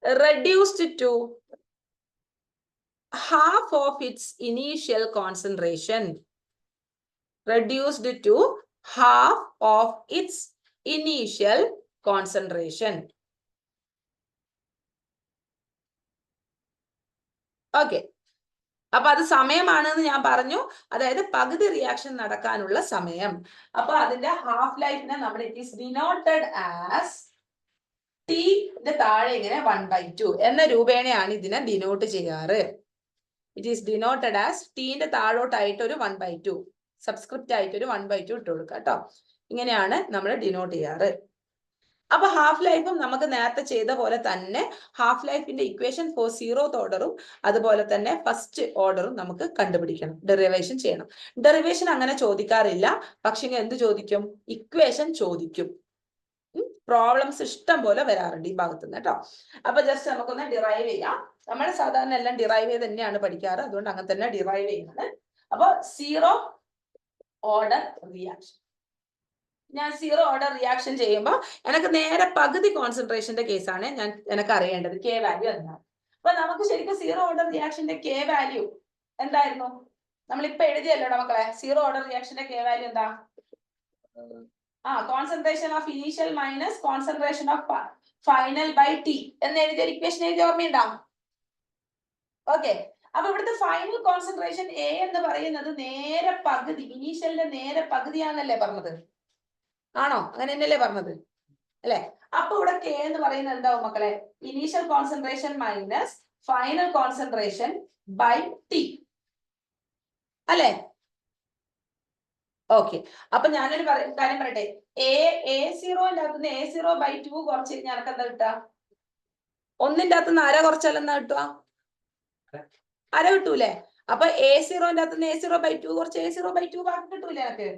reduced to half of its initial concentration. Reduced to half of its initial concentration. Okay, അപ്പൊ അത് സമയമാണെന്ന് ഞാൻ പറഞ്ഞു. അതായത് പകുതി reaction നടക്കാനുള്ള സമയം. അപ്പൊ അതിന്റെ ഹാഫ് ലൈഫിനെ നമ്മൾ it is denoted as T താഴെ ഇങ്ങനെ 1/2 എന്ന രൂപേണയാണ് ഇതിനെ ഡിനോട്ട് ചെയ്യാറ്. ഇറ്റ് ഈസ് ഡിനോട്ടഡ് ആസ് ടീന്റെ താഴോട്ടായിട്ട് ഒരു 1/2 സബ്സ്ക്രിപ്റ്റ് ആയിട്ട് ഒരു 1/2 ഇട്ട് കൊടുക്കുക കേട്ടോ. ഇങ്ങനെയാണ് നമ്മൾ ഡിനോട്ട് ചെയ്യാറ്. അപ്പൊ ഹാഫ് ലൈഫും നമുക്ക് നേരത്തെ ചെയ്ത പോലെ തന്നെ ഹാഫ് ലൈഫിന്റെ ഇക്വേഷൻ ഫോർ 0th ഓർഡറും അതുപോലെ തന്നെ ഫസ്റ്റ് ഓർഡറും നമുക്ക് കണ്ടുപിടിക്കണം, ഡെറിവേഷൻ ചെയ്യണം. ഡെറിവേഷൻ അങ്ങനെ ചോദിക്കാറില്ല, പക്ഷെ എന്ത് ചോദിക്കും? ഇക്വേഷൻ ചോദിക്കും. പ്രോബ്ലംസ് ഇഷ്ടം പോലെ വരാറുണ്ട് ഈ ഭാഗത്ത് നിന്ന് കേട്ടോ. അപ്പൊ ജസ്റ്റ് നമുക്കൊന്ന് ഡിറൈവ് ചെയ്യാം. നമ്മൾ സാധാരണ എല്ലാം ഡിറൈവ് ചെയ്ത് തന്നെയാണ് പഠിക്കാറ്, അതുകൊണ്ട് അങ്ങനെ തന്നെ ഡിറൈവ് ചെയ്യുന്നത്. അപ്പൊ 0 ഓർഡർ റിയാക്ഷൻ, ഞാൻ 0 ഓർഡർ റിയാക്ഷൻ ചെയ്യുമ്പോൾ എനിക്ക് നേരെ പകുതി കോൺസെൻട്രേഷന്റെ കേസാണ് എനിക്ക് അറിയേണ്ടത്, കെ വാല്യൂ എന്താണ്. അപ്പൊ നമുക്ക് ശരിക്കും 0 ഓർഡർ റിയാക്ഷന്റെ കെ വാല്യൂ എന്തായിരുന്നു? നമ്മളിപ്പോ എഴുതിയല്ലോ മക്കളെ. 0 ഓർഡർ റിയാക്ഷന്റെ കെ വാല്യൂ എന്താ? Concentration of initial minus concentration of final by T എന്ന് എഴുതിയ ഇക്വേഷൻ എഴുതി ഓർമ്മയുണ്ടാവും. ഓക്കെ, അപ്പൊ ഇവിടുത്തെ ഫൈനൽ കോൺസെൻട്രേഷൻ എ എന്ന് പറയുന്നത് നേരെ പകുതി, ഇനീഷ്യലിന്റെ നേരെ പകുതിയാണല്ലേ പറഞ്ഞത്? ആണോ? അങ്ങനെ തന്നെയല്ലേ പറഞ്ഞത് അല്ലെ? അപ്പൊ ഇവിടെ കെ എന്ന് പറയുന്നത് എന്താവും മക്കളെ? Initial concentration minus final concentration by T അല്ലെ? ഓക്കെ, അപ്പൊ ഞാനൊരു കാര്യം പറയട്ടെ. A0ന്റെ അകത്തുനിന്ന് A0/2 കുറച്ച് കഴിഞ്ഞാൽ എനിക്ക് എന്താ കിട്ടുക? 1ന്റെ അകത്തുനിന്ന് അര കുറച്ചാലെന്നാ കിട്ടുക? അര കിട്ടൂലേ? അപ്പൊ A0ന്റെ അകത്തുനിന്ന് A0/2 കുറച്ച് A0/2 ബാക്കി കിട്ടൂലേ എനിക്ക്?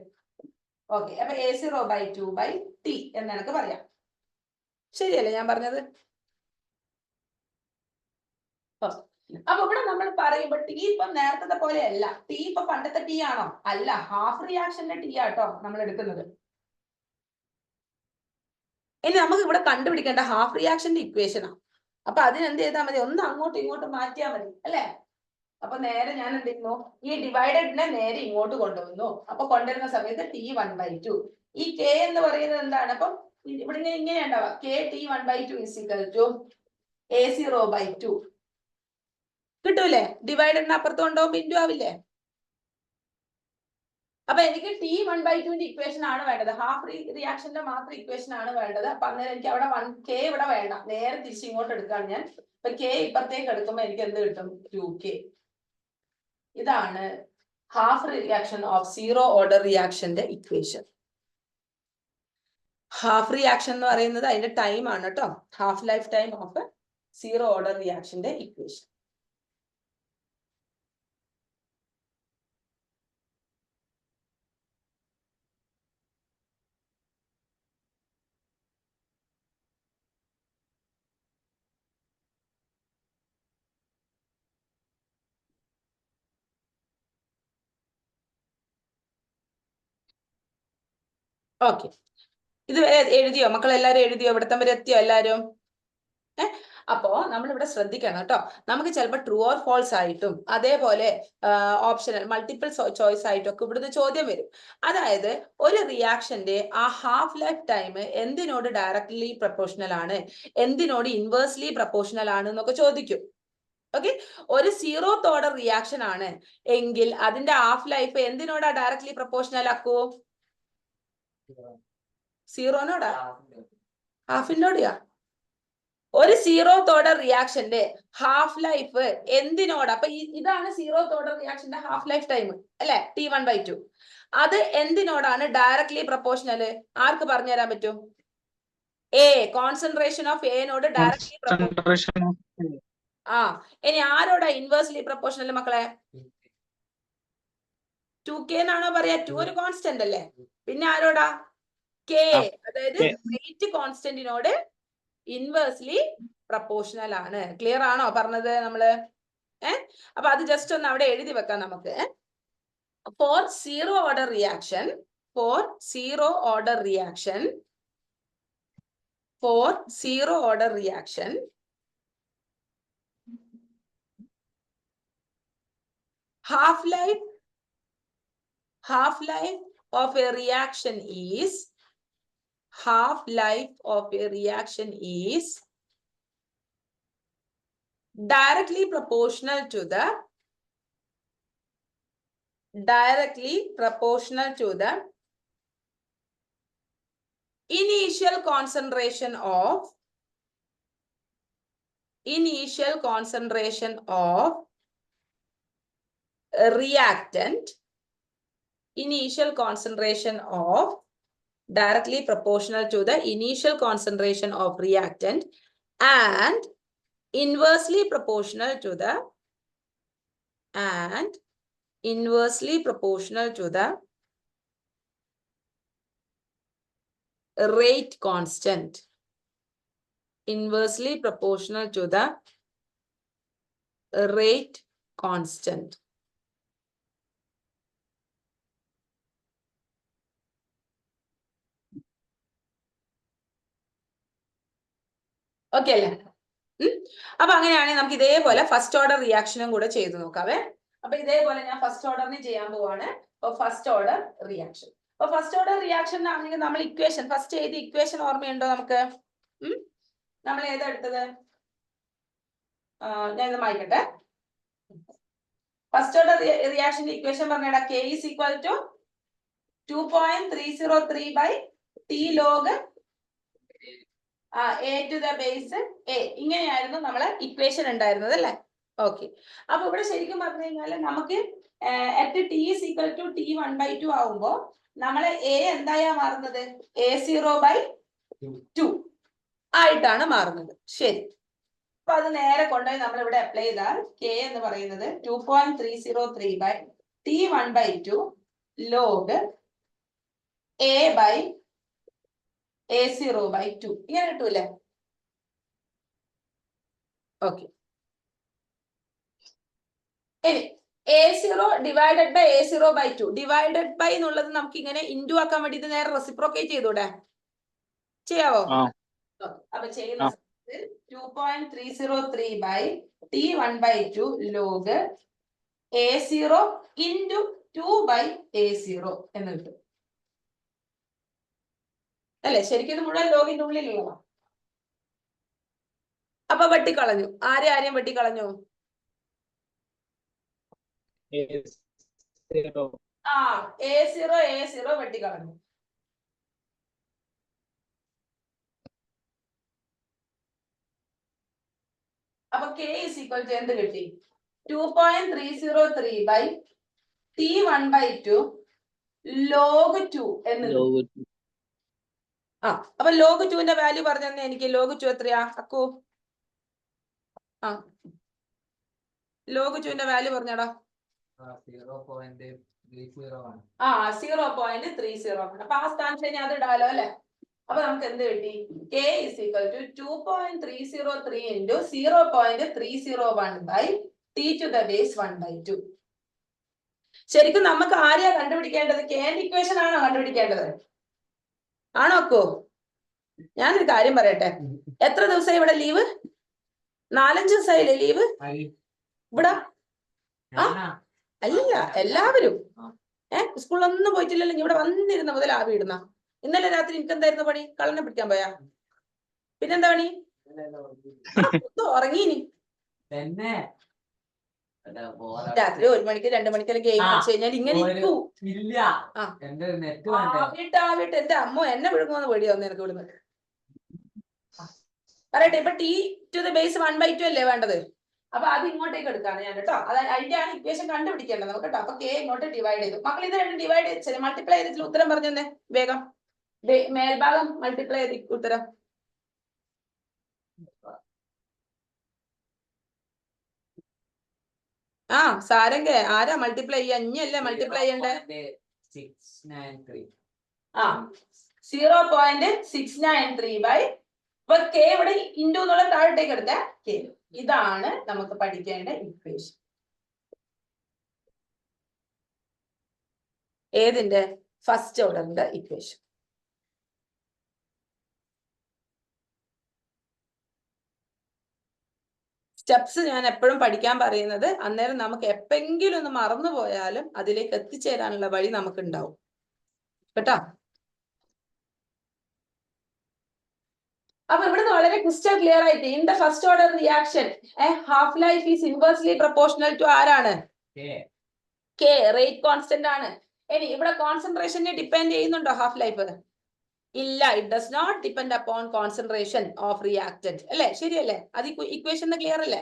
ഓക്കെ, അപ്പൊ A0/2/T എന്ന് എനിക്ക് പറയാം. ശരിയല്ലേ ഞാൻ പറഞ്ഞത്? അപ്പൊ ഇവിടെ നമ്മൾ പറയുമ്പോൾ ടി ഇപ്പൊ നേരത്തെ പോലെ അല്ല. ടി ഇപ്പൊ പണ്ടത്തെ ടി ആണോ? അല്ല, ഹാഫ് റിയാക്ഷന്റെ ടി ആട്ടോ നമ്മൾ എടുക്കുന്നത്. ഇനി നമുക്ക് ഇവിടെ കണ്ടുപിടിക്കേണ്ട ഹാഫ് റിയാക്ഷന്റെ ഇക്വേഷനാണ്. അപ്പൊ അതിനെന്ത് ചെയ്താൽ മതി? ഒന്ന് അങ്ങോട്ടും ഇങ്ങോട്ടും മാറ്റിയാൽ മതി അല്ലെ? അപ്പൊ നേരെ ഞാൻ എന്ത് ചെയ്യുന്നു? ഈ ഡിവൈഡഡിനെ നേരെ ഇങ്ങോട്ട് കൊണ്ടുവന്നു. അപ്പൊ കൊണ്ടുവരുന്ന സമയത്ത് ടി 1/2. ഈ കെ എന്ന് പറയുന്നത് എന്താണ്? അപ്പം ഇവിടെ ഇങ്ങനെ ഉണ്ടാവുക, കെ ടി 1/2 = A0/2 കിട്ടൂലേ? ഡിവൈഡഡിന് അപ്പുറത്ത് കൊണ്ടുപോകുമ്പോ ഇൻറ്റു ആവില്ലേ? അപ്പൊ എനിക്ക് T1/2 ഇക്വേഷൻ ആണ് വേണ്ടത്. ഹാഫ് റിയാക്ഷന്റെ മാത്രം ഇക്വേഷൻ ആണ് വേണ്ടത്. അപ്പൊ അന്നേരം എനിക്ക് അവിടെ 1k ഇവിടെ വേണ്ട, നേരെ തിരിച്ച് ഇങ്ങോട്ട് എടുക്കാണ് ഞാൻ. അപ്പൊ k ഇപ്പുറത്തേക്ക് എടുക്കുമ്പോൾ എനിക്ക് എന്ത് കിട്ടും? 2k. ഇതാണ് half reaction of zero order റിയാക്ഷന്റെ ഇക്വേഷൻ. ഹാഫ് റിയാക്ഷൻ എന്ന് പറയുന്നത് അതിന്റെ ടൈം ആണ് കേട്ടോ. Half life time of zero order റിയാക്ഷന്റെ ഇക്വേഷൻ. ഓക്കെ, ഇത് എഴുതിയോ മക്കൾ? എല്ലാരും എഴുതിയോ? ഇവിടത്തെ വരെ എത്തിയോ എല്ലാരും? അപ്പോ നമ്മൾ ഇവിടെ ശ്രദ്ധിക്കണം കേട്ടോ. നമുക്ക് ചിലപ്പോൾ ട്രൂ ഓർ ഫോൾസ് ആയിട്ടും അതേപോലെ ഓപ്ഷണൽ മൾട്ടിപ്പിൾ ചോയ്സ് ആയിട്ടും ഒക്കെ ഇവിടുന്ന് ചോദ്യം വരും. അതായത് ഒരു റിയാക്ഷന്റെ ആ ഹാഫ് ലൈഫ് ടൈം എന്തിനോട് ഡയറക്ട്ലി പ്രൊപ്പോർഷണൽ ആണ്, എന്തിനോട് ഇൻവേഴ്സ്ലി പ്രൊപ്പോർഷണൽ ആണ് എന്നൊക്കെ ചോദിക്കും. ഓക്കെ, ഒരു സീറോത്ത് ഓർഡർ റിയാക്ഷൻ ആണ് എങ്കിൽ അതിന്റെ ഹാഫ് ലൈഫ് എന്തിനോടാ ഡയറക്ട്ലി പ്രൊപ്പോർഷണൽ ആക്കൂ? സീറോനോടാ? ഹാഫിനോടെയാ? ഒരു സീറോത്ത് ഓർഡർ റിയാക്ഷന്റെ ഹാഫ് ലൈഫ് എന്തിനോട്? അപ്പൊ ഇതാണ് സീറോത്ത് ഓർഡർ റിയാക്ഷന്റെ ഹാഫ് ലൈഫ് ടൈം അല്ലെ, T1/2. അത് എന്തിനോടാണ് ഡയറക്ട്ലി പ്രൊപ്പോർഷണൽ? ആർക്ക് പറഞ്ഞു തരാൻ പറ്റും? A, concentration of എനോട് directly proportional. ഇനി ആരോടാ ഇൻവേഴ്സ്ലി പ്രൊപ്പോർഷണൽ മക്കളെ? 2k എന്നാണോ പറയാ? 2 ഒരു കോൺസ്റ്റന്റ് അല്ലേ. പിന്നെ ആരോടാ? k, അതായത് റേറ്റ് കോൺസ്റ്റന്റിനോട് ഇൻവേഴ്സ്ലി പ്രൊപ്പോർഷണൽ ആണ്. ക്ലിയർ ആണോ പറഞ്ഞത് നമ്മള്? അപ്പൊ അത് ജസ്റ്റ് ഒന്ന് അവിടെ എഴുതി വെക്കാം നമുക്ക്. For zero order reaction, for zero order reaction, for zero order reaction, half life of a reaction is, half life of a reaction is directly proportional to the initial concentration of reactant, initial concentration of directly proportional to the initial concentration of reactant and inversely proportional to the rate constant, inversely proportional to the rate constant. Okay അല്ലേ? അപ്പൊ അങ്ങനെയാണെങ്കിൽ നമുക്ക് ഇതേപോലെ first order റിയാക്ഷനും കൂടെ ചെയ്തു നോക്കാവേ. അപ്പൊ ഇതേപോലെ ഞാൻ ഫസ്റ്റ് ഓർഡറിന് ചെയ്യാൻ പോവാണ്. അപ്പൊ ഫസ്റ്റ് ഓർഡർ റിയാക്ഷൻ, അപ്പൊ ഫസ്റ്റ് ഓർഡർ റിയാക്ഷൻ ആണെങ്കിൽ നമ്മൾ ഇക്വേഷൻ ഫസ്റ്റ് ചെയ്ത് ഇക്വേഷൻ ഓർമ്മയുണ്ടോ നമുക്ക്? നമ്മൾ ഏതാ എടുത്തത്? ഞാൻ ഇത് വായിക്കട്ടെ. ഫസ്റ്റ് ഓർഡർ റിയാക്ഷന്റെ ഇക്വേഷൻ പറഞ്ഞാ k is equal to 2.303/T log a to the base a. ഇങ്ങനെയായിരുന്നു നമ്മളെ ഇക്വേഷൻ ഉണ്ടായിരുന്നത് അല്ലേ? ഓക്കെ, അപ്പൊ ഇവിടെ ശരിക്കും പറഞ്ഞു കഴിഞ്ഞാല് നമുക്ക് at t is equal to T1/2 ആവുമ്പോ നമ്മളെ a എന്തായാ മാറുന്നത്? A0/2 ആയിട്ടാണ് മാറുന്നത്. ശരി, അപ്പൊ അത് നേരെ കൊണ്ടുപോയി നമ്മൾ ഇവിടെ അപ്ലൈ ചെയ്താൽ k എന്ന് പറയുന്നത് 2.303/T1/2 log a/A0/2 ഇങ്ങനെ കിട്ടൂല്ലേ? ഓക്കെ, ഇനി A0 divided by A0/2 divided by എന്നുള്ളത് നമുക്ക് ഇങ്ങനെ ഇൻറ്റു ആക്കാൻ വേണ്ടി ഇത് നേരെ റെസിപ്രോക്കേറ്റ് ചെയ്തൂടെ? ചെയ്യാവോ? അപ്പൊ ചെയ്യുന്ന 2.303/T1/2 log A0 into 2/A0 എന്ന് കിട്ടും അല്ലെ? ശരിക്കും മുഴുവൻ ലോഗിന്റെ ഉള്ളിലുള്ളതാ. അപ്പൊ വെട്ടിക്കളഞ്ഞു. ആരെയും വെട്ടിക്കളഞ്ഞു? ആ A0 വെട്ടിക്കളഞ്ഞു. അപ്പൊ K is equal to എന്ത് കിട്ടി? 2.303 by T1/2 log 2 എന്ന് കിട്ടി. ആ അപ്പൊ log 2 ന്റെ വാല്യൂ പറഞ്ഞെ എനിക്ക്. log 2 എത്രയാ അക്കു? ആ log 2 ന്റെ വാല്യൂ പറഞ്ഞടാ. 0.301. ആ 0.301. അപ്പൊ ആ സ്ഥാനത്ത് അത് ഇടാലോ അല്ലെ. അപ്പൊ നമുക്ക് എന്ത് കിട്ടി? K is equal to 2.303 into 0.301 by T to the base 1/2. ശരിക്കും നമുക്ക് ആരെയാ കണ്ടുപിടിക്കേണ്ടത്? Kന്റെ ഇക്വേഷൻ ആണോ കണ്ടുപിടിക്കേണ്ടത്? ആണോ അക്കോ? ഞാനൊരു കാര്യം പറയട്ടെ. എത്ര ദിവസമായി ഇവിടെ ലീവ്? 4-5 ദിവസമായില്ലേ ലീവ് ഇവിടെ? അല്ലല്ല, എല്ലാവരും സ്കൂളിലൊന്നും പോയിട്ടില്ലല്ലോ. ഇവിടെ വന്നിരുന്ന മുതൽ ആവി ഇടുന്ന. ഇന്നലെ രാത്രി എനിക്ക് എന്തായിരുന്നു പണി? കള്ളനെ പിടിക്കാൻ പോയാ? പിന്നെന്താ പണി? ഉറങ്ങീനി. രാത്രി 1 മണിക്ക് 2 മണിക്കെല്ലാം ഗെയിം കളിച്ചു കഴിഞ്ഞാൽ ഇങ്ങനെ ഇരിക്കൂ. ആവിട്ട് എന്റെ അമ്മ എന്നെ വിഴുങ്ങുമെന്ന് പേടിയാവുന്നു എനിക്ക് ഇവിടുന്ന്. പറയട്ടെ, ഇപ്പൊ T to the base 1/2 അല്ലേ വേണ്ടത്? അപ്പൊ അത് ഇങ്ങോട്ടേക്ക് എടുക്കാണ് ഞാൻ കേട്ടോ. അതായത് അതിന്റെയാണ് ഇക്വേഷൻ കണ്ടുപിടിക്കേണ്ടത് നമുക്ക് കേട്ടോ. അപ്പൊ K ഇങ്ങോട്ട് ഡിവൈഡ് ചെയ്തു. മക്കൾ ഇത് രണ്ടും ഡിവൈഡ് ചെയ്ത് മൾട്ടിപ്ലൈ ചെയ്തിട്ട് ഉത്തരം പറഞ്ഞേ വേഗം. മേൽഭാഗം മൾട്ടിപ്ലൈ ചെയ്ത് ഉത്തരം. ആ സാരംഗേ ആരാ മൾട്ടിപ്ലൈ ചെയ്യാ? ഇനിയല്ലേ മൾട്ടിപ്ലൈ ചെയ്യണ്ടേ? 693. ആ 0.693 by ഇപ്പൊ K ഇവിടെ ഇൻഡു എന്നുള്ള താഴോട്ടേക്ക് എടുത്ത K. ഇതാണ് നമുക്ക് പഠിക്കേണ്ട ഇക്വേഷൻ. ഏതിന്റെ? ഫസ്റ്റ് ഓർഡറിന്റെ ഇക്വേഷൻ. സ്റ്റെപ്സ് ഞാൻ എപ്പോഴും പഠിക്കാൻ പറയുന്നത്, അന്നേരം നമുക്ക് എപ്പെങ്കിലും ഒന്ന് മറന്നു പോയാലും അതിലേക്ക് എത്തിച്ചേരാനുള്ള വഴി നമുക്ക് ഉണ്ടാവും കേട്ടോ. അപ്പൊ ഇവിടുന്ന് വളരെ ക്രിസ്റ്റൽ ക്ലിയർ ആയിട്ട് in the first order reaction half life is inversely proportional to ആരാണ്? K റേറ്റ് കോൺസ്റ്റന്റ് ആണ്. ഇനി ഇവിടെ കോൺസെൻട്രേഷനെ ഡിപ്പെൻഡ് ചെയ്യുന്നുണ്ടോ ഹാഫ് ലൈഫ്? ഇല്ല, it does not depend upon concentration of reactant അല്ലേ? ശരിയല്ലേ? അത് ഇക്വേഷൻ ക്ലിയർ അല്ലേ?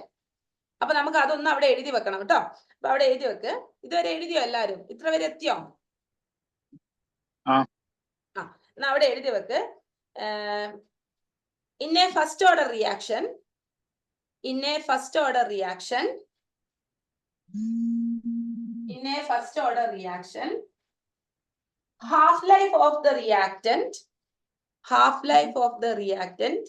അപ്പൊ നമുക്ക് അതൊന്ന് അവിടെ എഴുതി വെക്കണം കേട്ടോ. അപ്പൊ അവിടെ എഴുതി വെക്ക്. ഇതുവരെ എഴുതിയോ എല്ലാരും? ഇത്ര വരെ എത്തിയോ? എന്നാ അവിടെ എഴുതി വെക്ക്. in a first order reaction half-life of the reactant